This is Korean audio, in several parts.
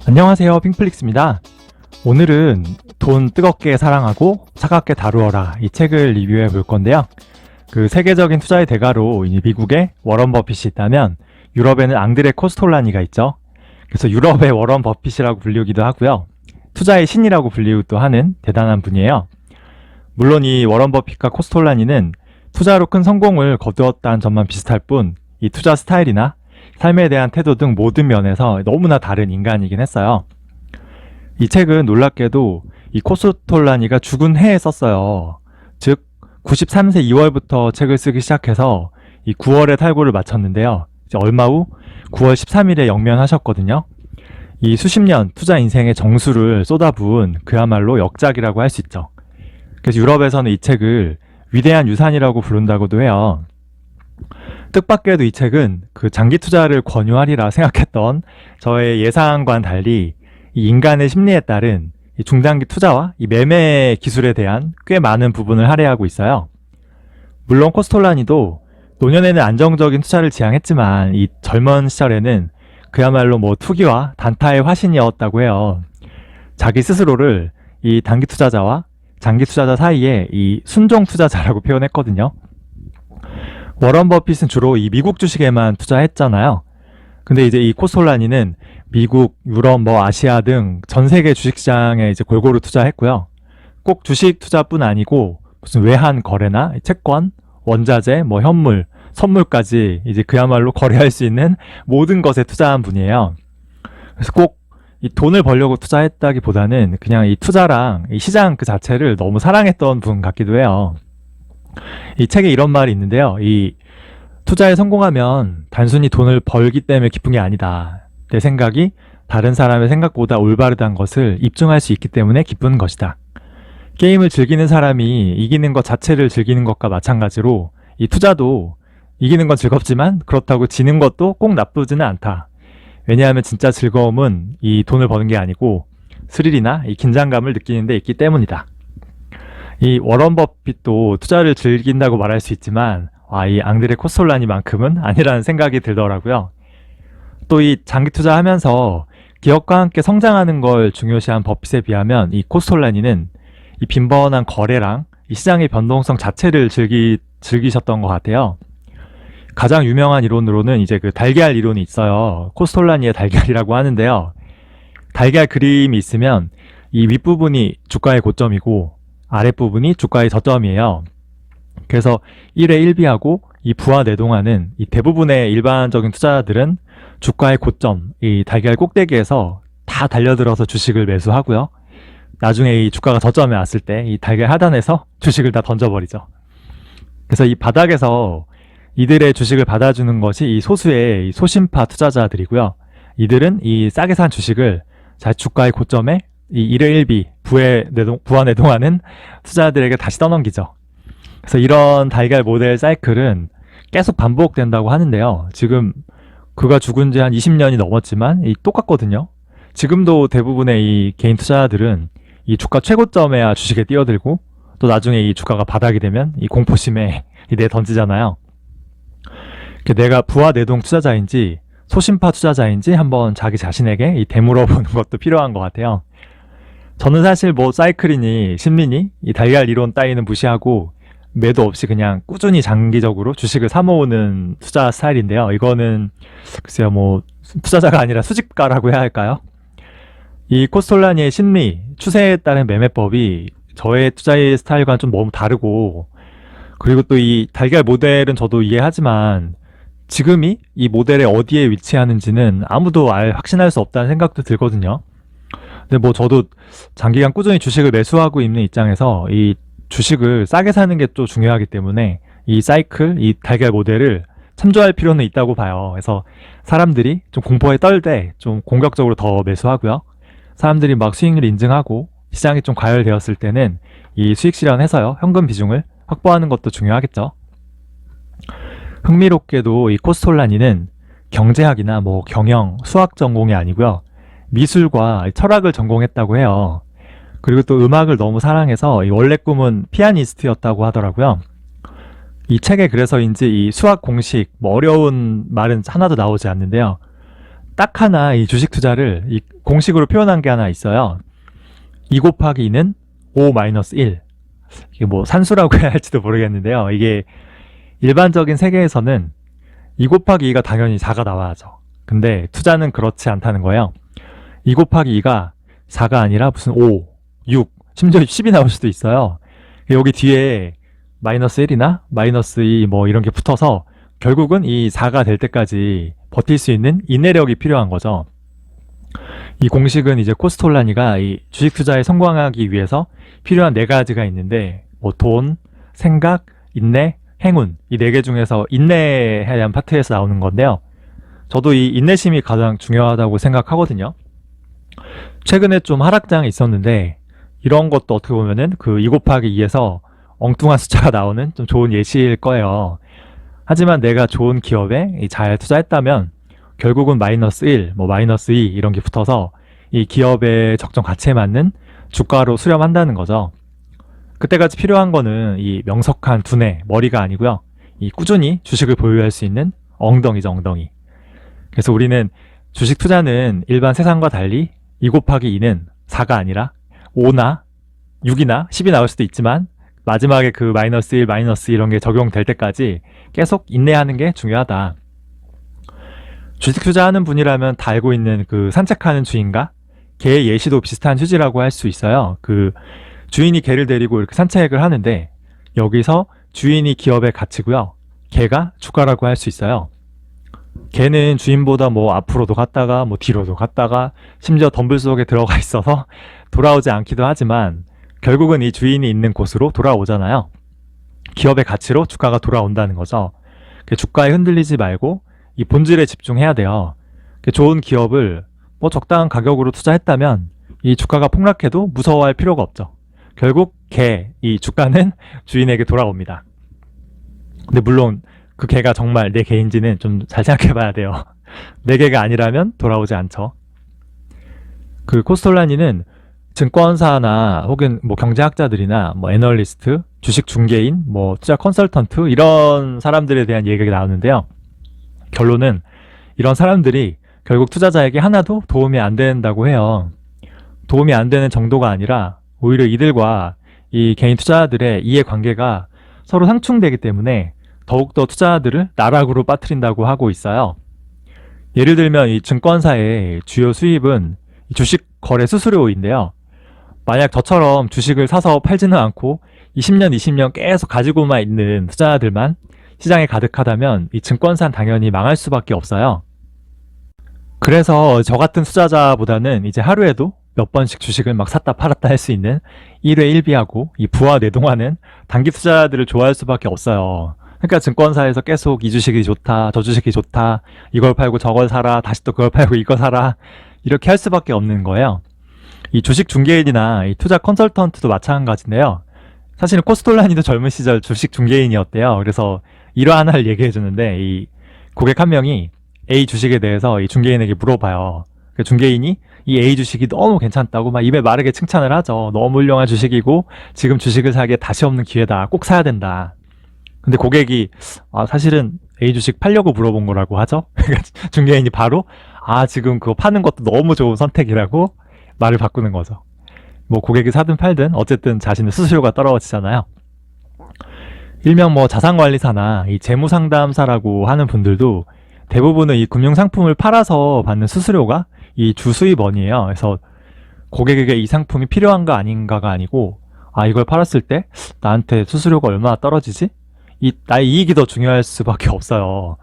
안녕하세요, 핑플릭스입니다. 오늘은 돈 뜨겁게 사랑하고 차갑게 다루어라 이 책을 리뷰해 볼 건데요. 그 세계적인 투자의 대가로 미국에 워런 버핏이 있다면 유럽에는 앙드레 코스톨라니가 있죠. 그래서 유럽의 워런 버핏이라고 불리기도 하고요. 투자의 신이라고 불리기도 하는 대단한 분이에요. 물론 이 워런 버핏과 코스톨라니는 투자로 큰 성공을 거두었다는 점만 비슷할 뿐 이 투자 스타일이나 삶에 대한 태도 등 모든 면에서 너무나 다른 인간이긴 했어요. 이 책은 놀랍게도 이 코스톨라니가 죽은 해에 썼어요. 즉 93세 2월부터 책을 쓰기 시작해서 이 9월에 탈고를 마쳤는데요. 이제 얼마 후 9월 13일에 영면하셨거든요. 이 수십 년 투자 인생의 정수를 쏟아부은 그야말로 역작이라고 할 수 있죠. 그래서 유럽에서는 이 책을 위대한 유산이라고 부른다고도 해요. 뜻밖에도 이 책은 그 장기 투자를 권유하리라 생각했던 저의 예상과는 달리 이 인간의 심리에 따른 이 중장기 투자와 이 매매 기술에 대한 꽤 많은 부분을 할애하고 있어요. 물론 코스톨라니도 노년에는 안정적인 투자를 지향했지만 이 젊은 시절에는 그야말로 투기와 단타의 화신이었다고 해요. 자기 스스로를 이 단기 투자자와 장기 투자자 사이에 이 순종 투자자라고 표현했거든요. 워런 버핏은 주로 이 미국 주식에만 투자했잖아요. 근데 이제 이 코스톨라니는 미국, 유럽, 아시아 등 전 세계 주식시장에 이제 골고루 투자했고요. 꼭 주식 투자뿐 아니고 무슨 외환 거래나 채권, 원자재, 현물, 선물까지 이제 그야말로 거래할 수 있는 모든 것에 투자한 분이에요. 그래서 꼭 이 돈을 벌려고 투자했다기보다는 그냥 이 투자랑 이 시장 그 자체를 너무 사랑했던 분 같기도 해요. 이 책에 이런 말이 있는데요. 이 투자에 성공하면 단순히 돈을 벌기 때문에 기쁜 게 아니다. 내 생각이 다른 사람의 생각보다 올바르다는 것을 입증할 수 있기 때문에 기쁜 것이다. 게임을 즐기는 사람이 이기는 것 자체를 즐기는 것과 마찬가지로 이 투자도 이기는 건 즐겁지만 그렇다고 지는 것도 꼭 나쁘지는 않다. 왜냐하면 진짜 즐거움은 이 돈을 버는 게 아니고 스릴이나 이 긴장감을 느끼는 데 있기 때문이다. 이 워런 버핏도 투자를 즐긴다고 말할 수 있지만 이 앙드레 코스톨라니만큼은 아니라는 생각이 들더라고요. 또 이 장기 투자하면서 기업과 함께 성장하는 걸 중요시한 버핏에 비하면 이 코스톨라니는 이 빈번한 거래랑 이 시장의 변동성 자체를 즐기셨던 것 같아요. 가장 유명한 이론으로는 이제 그 달걀 이론이 있어요. 코스톨라니의 달걀이라고 하는데요. 달걀 그림이 있으면 이 윗부분이 주가의 고점이고 아랫부분이 주가의 저점이에요. 그래서 1회 1비하고 이 부와 내동하는 이 대부분의 일반적인 투자자들은 주가의 고점, 이 달걀 꼭대기에서 다 달려들어서 주식을 매수하고요. 나중에 이 주가가 저점에 왔을 때 이 달걀 하단에서 주식을 다 던져버리죠. 그래서 이 바닥에서 이들의 주식을 받아주는 것이 이 소수의 이 소심파 투자자들이고요. 이들은 이 싸게 산 주식을 주가의 고점에 이 1회 1비 부와 내동하는 투자자들에게 다시 떠넘기죠. 그래서 이런 달걀 모델 사이클은 계속 반복된다고 하는데요. 지금 그가 죽은 지 한 20년이 넘었지만 똑같거든요. 지금도 대부분의 이 개인 투자자들은 이 주가 최고점에야 주식에 뛰어들고 또 나중에 이 주가가 바닥이 되면 이 공포심에 내던지잖아요. 내가 부와 내동 투자자인지 소심파 투자자인지 한번 자기 자신에게 되물어 보는 것도 필요한 것 같아요. 저는 사실 사이클이니 심리니 이 달걀 이론 따위는 무시하고 매도 없이 그냥 꾸준히 장기적으로 주식을 사모으는 투자 스타일인데요. 이거는 글쎄요 투자자가 아니라 수집가라고 해야 할까요? 이 코스톨라니의 심리, 추세에 따른 매매법이 저의 투자의 스타일과는 좀 너무 다르고, 그리고 또 이 달걀 모델은 저도 이해하지만 지금이 이 모델에 어디에 위치하는지는 아무도 확신할 수 없다는 생각도 들거든요. 근데 저도 장기간 꾸준히 주식을 매수하고 있는 입장에서 이 주식을 싸게 사는 게 또 중요하기 때문에 이 사이클, 이 달걀 모델을 참조할 필요는 있다고 봐요. 그래서 사람들이 좀 공포에 떨 때 좀 공격적으로 더 매수하고요. 사람들이 수익률 인증하고 시장이 좀 과열되었을 때는 이 수익 실현해서요. 현금 비중을 확보하는 것도 중요하겠죠. 흥미롭게도 이 코스톨라니는 경제학이나 경영, 수학 전공이 아니고요. 미술과 철학을 전공했다고 해요. 그리고 또 음악을 너무 사랑해서 원래 꿈은 피아니스트였다고 하더라고요. 이 책에 그래서인지 이 수학 공식, 어려운 말은 하나도 나오지 않는데요. 딱 하나 이 주식 투자를 이 공식으로 표현한 게 하나 있어요. 2 곱하기 2는 5 마이너스 1. 이게 뭐 산수라고 해야 할지도 모르겠는데요. 이게 일반적인 세계에서는 2 곱하기 2가 당연히 4가 나와야죠. 근데 투자는 그렇지 않다는 거예요. 2 곱하기 2가 4가 아니라 무슨 5, 6, 심지어 10이 나올 수도 있어요. 여기 뒤에 마이너스 1이나 마이너스 2 뭐 이런 게 붙어서 결국은 이 4가 될 때까지 버틸 수 있는 인내력이 필요한 거죠. 이 공식은 이제 코스톨라니가 이 주식 투자에 성공하기 위해서 필요한 4가지가 있는데 뭐 돈, 생각, 인내, 행운 이 4개 중에서 인내에 대한 파트에서 나오는 건데요. 저도 이 인내심이 가장 중요하다고 생각하거든요. 최근에 좀 하락장이 있었는데 이런 것도 어떻게 보면은 그 2 곱하기 2에서 엉뚱한 숫자가 나오는 좀 좋은 예시일 거예요. 하지만 내가 좋은 기업에 잘 투자했다면 결국은 마이너스 1, 뭐 마이너스 2 이런 게 붙어서 이 기업의 적정 가치에 맞는 주가로 수렴한다는 거죠. 그때까지 필요한 거는 이 명석한 두뇌, 머리가 아니고요. 이 꾸준히 주식을 보유할 수 있는 엉덩이죠, 엉덩이. 그래서 우리는 주식 투자는 일반 세상과 달리 2 곱하기 2는 4가 아니라 5나 6이나 10이 나올 수도 있지만 마지막에 그 마이너스 1, 마이너스 이런 게 적용될 때까지 계속 인내하는 게 중요하다. 주식 투자하는 분이라면 다 알고 있는 그 산책하는 주인과 개의 예시도 비슷한 취지라고 할 수 있어요. 그 주인이 개를 데리고 이렇게 산책을 하는데 여기서 주인이 기업의 가치고요. 개가 주가라고 할 수 있어요. 개는 주인보다 뭐 앞으로도 갔다가 뭐 뒤로도 갔다가 심지어 덤불 속에 들어가 있어서 돌아오지 않기도 하지만 결국은 이 주인이 있는 곳으로 돌아오잖아요. 기업의 가치로 주가가 돌아온다는 거죠. 주가에 흔들리지 말고 이 본질에 집중해야 돼요. 좋은 기업을 뭐 적당한 가격으로 투자했다면 이 주가가 폭락해도 무서워할 필요가 없죠. 결국 이 주가는 주인에게 돌아옵니다. 근데 물론 그 개가 정말 내 개인지는 좀 잘 생각해 봐야 돼요. 내 개가 아니라면 돌아오지 않죠. 그 코스톨라니는 증권사나 혹은 뭐 경제학자들이나 뭐 애널리스트, 주식 중개인, 뭐 투자 컨설턴트 이런 사람들에 대한 얘기가 나오는데요. 결론은 이런 사람들이 결국 투자자에게 하나도 도움이 안 된다고 해요. 도움이 안 되는 정도가 아니라 오히려 이들과 이 개인 투자자들의 이해관계가 서로 상충되기 때문에 더욱더 투자자들을 나락으로 빠뜨린다고 하고 있어요. 예를 들면 이 증권사의 주요 수입은 주식 거래 수수료인데요. 만약 저처럼 주식을 사서 팔지는 않고 20년, 20년 계속 가지고만 있는 투자자들만 시장에 가득하다면 이 증권사는 당연히 망할 수밖에 없어요. 그래서 저 같은 투자자보다는 이제 하루에도 몇 번씩 주식을 막 샀다 팔았다 할 수 있는 1회 1비하고 이 부와 뇌동하는 단기 투자자들을 좋아할 수밖에 없어요. 그러니까 증권사에서 계속 이 주식이 좋다, 저 주식이 좋다, 이걸 팔고 저걸 사라, 다시 또 그걸 팔고 이거 사라 이렇게 할 수밖에 없는 거예요. 이 주식 중개인이나 이 투자 컨설턴트도 마찬가지인데요. 사실은 코스톨라니도 젊은 시절 주식 중개인이었대요. 그래서 일화하나를 얘기해 주는데 이 고객 한 명이 A 주식에 대해서 이 중개인에게 물어봐요. 그 중개인이 이 A 주식이 너무 괜찮다고 막 입에 마르게 칭찬을 하죠. 너무 훌륭한 주식이고 지금 주식을 사기에 다시 없는 기회다. 꼭 사야 된다. 근데 고객이 사실은 A 주식 팔려고 물어본 거라고 하죠. 중개인이 바로 지금 그거 파는 것도 너무 좋은 선택이라고 말을 바꾸는 거죠. 뭐 고객이 사든 팔든 어쨌든 자신의 수수료가 떨어지잖아요. 일명 뭐 자산관리사나 이 재무상담사라고 하는 분들도 대부분은 이 금융상품을 팔아서 받는 수수료가 이 주수입원이에요. 그래서 고객에게 이 상품이 필요한가 아닌가가 아니고 이걸 팔았을 때 나한테 수수료가 얼마나 떨어지지? 나의 이익이 더 중요할 수밖에 없어요.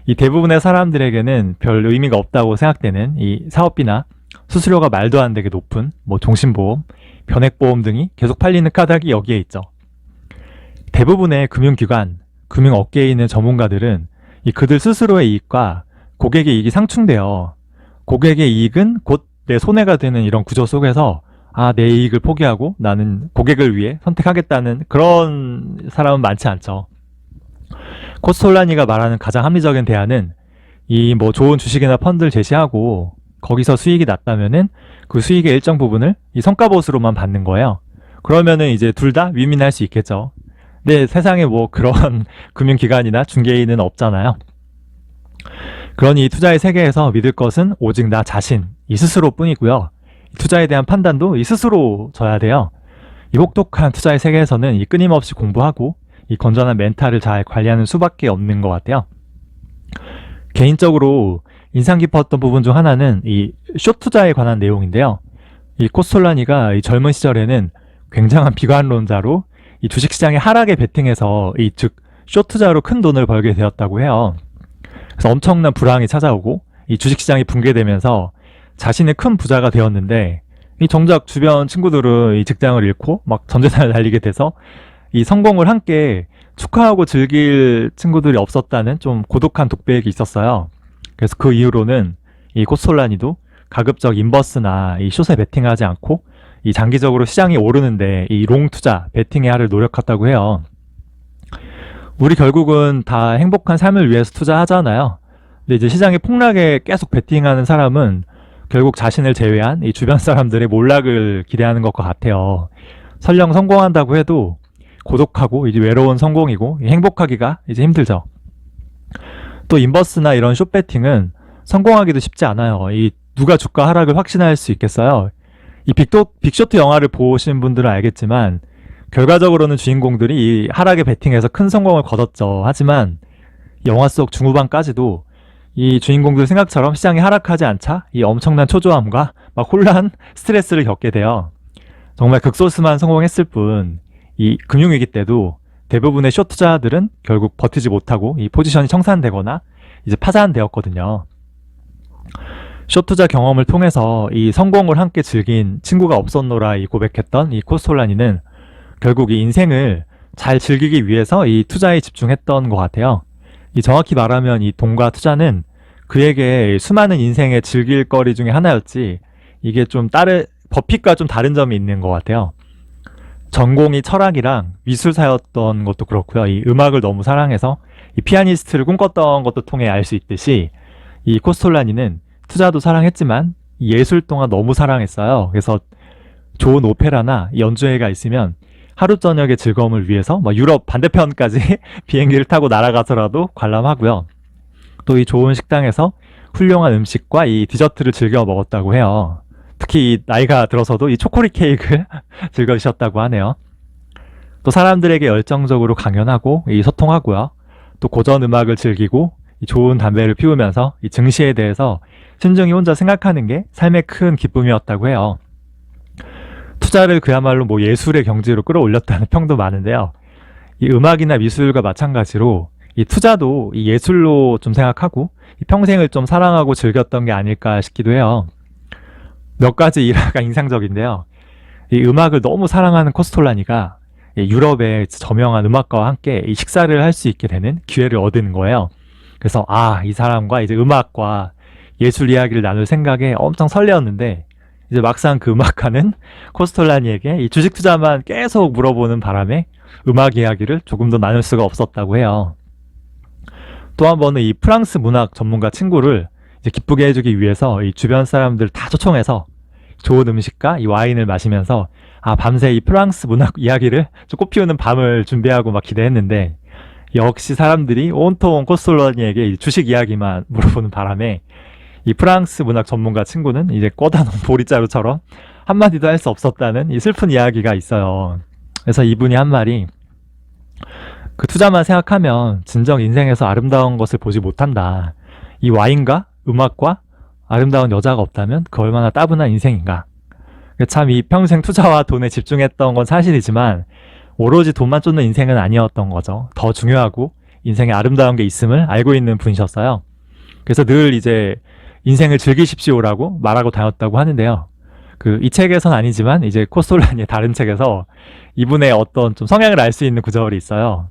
이 대부분의 사람들에게는 별 의미가 없다고 생각되는 이 사업비나 수수료가 말도 안 되게 높은 뭐 종신보험, 변액보험 등이 계속 팔리는 까닭이 여기에 있죠. 대부분의 금융기관, 금융업계에 있는 전문가들은 이 그들 스스로의 이익과 고객의 이익이 상충돼요. 고객의 이익은 곧 내 손해가 되는 이런 구조 속에서 내 이익을 포기하고 나는 고객을 위해 선택하겠다는 그런 사람은 많지 않죠. 코스톨라니가 말하는 가장 합리적인 대안은 이 뭐 좋은 주식이나 펀드를 제시하고 거기서 수익이 났다면은 그 수익의 일정 부분을 이 성과보수로만 받는 거예요. 그러면은 이제 둘 다 윈윈할 수 있겠죠. 근데 세상에 뭐 그런 금융기관이나 중개인은 없잖아요. 그러니 투자의 세계에서 믿을 것은 오직 나 자신, 이 스스로뿐이고요. 투자에 대한 판단도 이 스스로 져야 돼요. 이 혹독한 투자의 세계에서는 이 끊임없이 공부하고 이 건전한 멘탈을 잘 관리하는 수밖에 없는 것 같아요. 개인적으로 인상 깊었던 부분 중 하나는 이 숏 투자에 관한 내용인데요. 이 코스톨라니가 이 젊은 시절에는 굉장한 비관론자로 이 주식시장의 하락에 베팅해서 즉 숏 투자로 큰 돈을 벌게 되었다고 해요. 그래서 엄청난 불황이 찾아오고 이 주식시장이 붕괴되면서 자신의 큰 부자가 되었는데 이 정작 주변 친구들은 이 직장을 잃고 막 전재산을 날리게 돼서 이 성공을 함께 축하하고 즐길 친구들이 없었다는 좀 고독한 독백이 있었어요. 그래서 그 이후로는 이 코스톨라니도 가급적 인버스나 이 숏에 베팅하지 않고 이 장기적으로 시장이 오르는데 이 롱 투자, 베팅에 하를 노력했다고 해요. 우리 결국은 다 행복한 삶을 위해서 투자하잖아요. 근데 이제 시장의 폭락에 계속 베팅하는 사람은 결국 자신을 제외한 이 주변 사람들의 몰락을 기대하는 것과 같아요. 설령 성공한다고 해도 고독하고 이제 외로운 성공이고 행복하기가 이제 힘들죠. 또 인버스나 이런 숏 베팅은 성공하기도 쉽지 않아요. 이 누가 주가 하락을 확신할 수 있겠어요? 이 빅쇼트 영화를 보신 분들은 알겠지만 결과적으로는 주인공들이 이 하락에 베팅해서 큰 성공을 거뒀죠. 하지만 영화 속 중후반까지도 이 주인공들 생각처럼 시장이 하락하지 않자 이 엄청난 초조함과 막 혼란, 스트레스를 겪게 돼요. 정말 극소수만 성공했을 뿐 이 금융위기 때도 대부분의 숏 투자들은 결국 버티지 못하고 이 포지션이 청산되거나 이제 파산되었거든요. 숏 투자 경험을 통해서 이 성공을 함께 즐긴 친구가 없었노라 이 고백했던 이 코스톨라니는 결국 이 인생을 잘 즐기기 위해서 이 투자에 집중했던 것 같아요. 이 정확히 말하면 이 돈과 투자는 그에게 수많은 인생의 즐길 거리 중에 하나였지 이게 좀 버핏과 좀 다른 점이 있는 것 같아요. 전공이 철학이랑 미술사였던 것도 그렇고요. 이 음악을 너무 사랑해서 이 피아니스트를 꿈꿨던 것도 통해 알 수 있듯이 이 코스톨라니는 투자도 사랑했지만 예술 동안 너무 사랑했어요. 그래서 좋은 오페라나 연주회가 있으면 하루 저녁의 즐거움을 위해서 유럽 반대편까지 비행기를 타고 날아가서라도 관람하고요. 또 이 좋은 식당에서 훌륭한 음식과 이 디저트를 즐겨 먹었다고 해요. 특히 이 나이가 들어서도 이 초콜릿 케이크를 즐거우셨다고 하네요. 또 사람들에게 열정적으로 강연하고 이 소통하고요. 또 고전 음악을 즐기고 이 좋은 담배를 피우면서 이 증시에 대해서 신중히 혼자 생각하는 게 삶의 큰 기쁨이었다고 해요. 투자를 그야말로 예술의 경지로 끌어올렸다는 평도 많은데요. 이 음악이나 미술과 마찬가지로 이 투자도 이 예술로 좀 생각하고 이 평생을 좀 사랑하고 즐겼던 게 아닐까 싶기도 해요. 몇 가지 일화가 인상적인데요. 이 음악을 너무 사랑하는 코스톨라니가 유럽의 저명한 음악가와 함께 이 식사를 할 수 있게 되는 기회를 얻은 거예요. 그래서 이 사람과 이제 음악과 예술 이야기를 나눌 생각에 엄청 설레었는데 이제 막상 그 음악가는 코스톨라니에게 이 주식 투자만 계속 물어보는 바람에 음악 이야기를 조금 더 나눌 수가 없었다고 해요. 또 한 번은 이 프랑스 문학 전문가 친구를 이제 기쁘게 해주기 위해서 이 주변 사람들 다 초청해서 좋은 음식과 이 와인을 마시면서 밤새 이 프랑스 문학 이야기를 좀 꽃피우는 밤을 준비하고 막 기대했는데 역시 사람들이 온통 코스톨라니에게 주식 이야기만 물어보는 바람에 이 프랑스 문학 전문가 친구는 이제 꽂아놓은 보리자루처럼 한마디도 할 수 없었다는 이 슬픈 이야기가 있어요. 그래서 이분이 한 말이 그 투자만 생각하면 진정 인생에서 아름다운 것을 보지 못한다. 이 와인과 음악과 아름다운 여자가 없다면 그 얼마나 따분한 인생인가. 참 이 평생 투자와 돈에 집중했던 건 사실이지만 오로지 돈만 쫓는 인생은 아니었던 거죠. 더 중요하고 인생에 아름다운 게 있음을 알고 있는 분이셨어요. 그래서 늘 이제 인생을 즐기십시오라고 말하고 다녔다고 하는데요. 이 책에선 아니지만 이제 코스톨라니의 다른 책에서 이분의 어떤 좀 성향을 알 수 있는 구절이 있어요.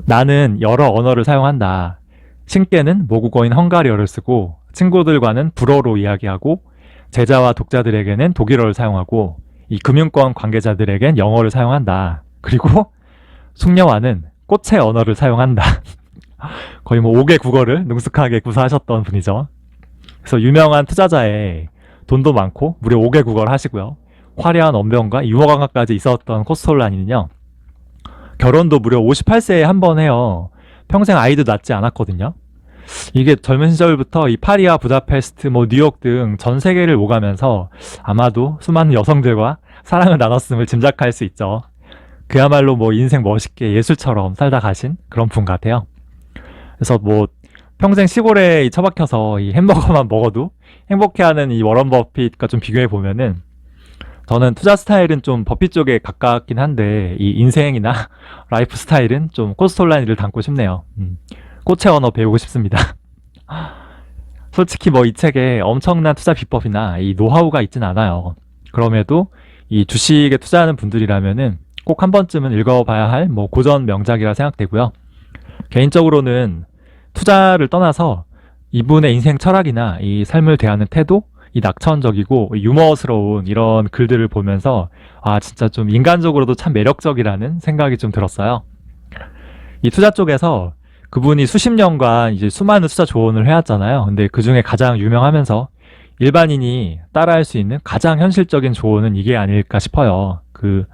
나는 여러 언어를 사용한다. 신께는 모국어인 헝가리어를 쓰고 친구들과는 불어로 이야기하고 제자와 독자들에게는 독일어를 사용하고 이 금융권 관계자들에겐 영어를 사용한다. 그리고 숙녀와는 꽃의 언어를 사용한다. 거의 5개 국어를 능숙하게 구사하셨던 분이죠. 그래서 유명한 투자자에 돈도 많고 무려 5개 국어를 하시고요. 화려한 언변과 유머 감각까지 있었던 코스톨라니는요. 결혼도 무려 58세에 한 번 해요. 평생 아이도 낳지 않았거든요. 이게 젊은 시절부터 이 파리와 부다페스트, 뭐 뉴욕 등 전 세계를 오가면서 아마도 수많은 여성들과 사랑을 나눴음을 짐작할 수 있죠. 그야말로 뭐 인생 멋있게 예술처럼 살다 가신 그런 분 같아요. 그래서 뭐 평생 시골에 처박혀서 이 햄버거만 먹어도 행복해하는 이 워런 버핏과 좀 비교해 보면은 저는 투자 스타일은 좀 버핏 쪽에 가깝긴 한데 이 인생이나 라이프 스타일은 좀 코스톨라니를 닮고 싶네요. 꽃의 언어 배우고 싶습니다. 솔직히 뭐 이 책에 엄청난 투자 비법이나 이 노하우가 있진 않아요. 그럼에도 이 주식에 투자하는 분들이라면은 꼭 한 번쯤은 읽어봐야 할 뭐 고전 명작이라 생각되고요. 개인적으로는 투자를 떠나서 이분의 인생 철학이나 이 삶을 대하는 태도, 이 낙천적이고 유머스러운 이런 글들을 보면서 아 진짜 좀 인간적으로도 참 매력적이라는 생각이 좀 들었어요. 이 투자 쪽에서 그분이 수십 년간 이제 수많은 투자 조언을 해왔잖아요. 근데 그 중에 가장 유명하면서 일반인이 따라할 수 있는 가장 현실적인 조언은 이게 아닐까 싶어요. 그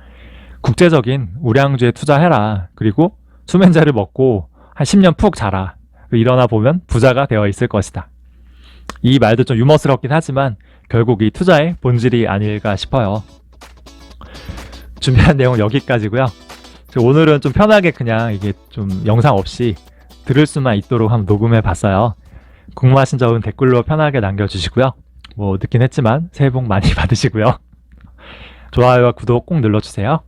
국제적인 우량주에 투자해라. 그리고 수면제를 먹고 한 10년 푹 자라. 일어나 보면 부자가 되어 있을 것이다. 이 말도 좀 유머스럽긴 하지만 결국 이 투자의 본질이 아닐까 싶어요. 준비한 내용은 여기까지고요. 오늘은 좀 편하게 그냥 이게 좀 영상 없이 들을 수만 있도록 한번 녹음해 봤어요. 궁금하신 점은 댓글로 편하게 남겨주시고요. 뭐 늦긴 했지만 새해 복 많이 받으시고요. 좋아요와 구독 꼭 눌러주세요.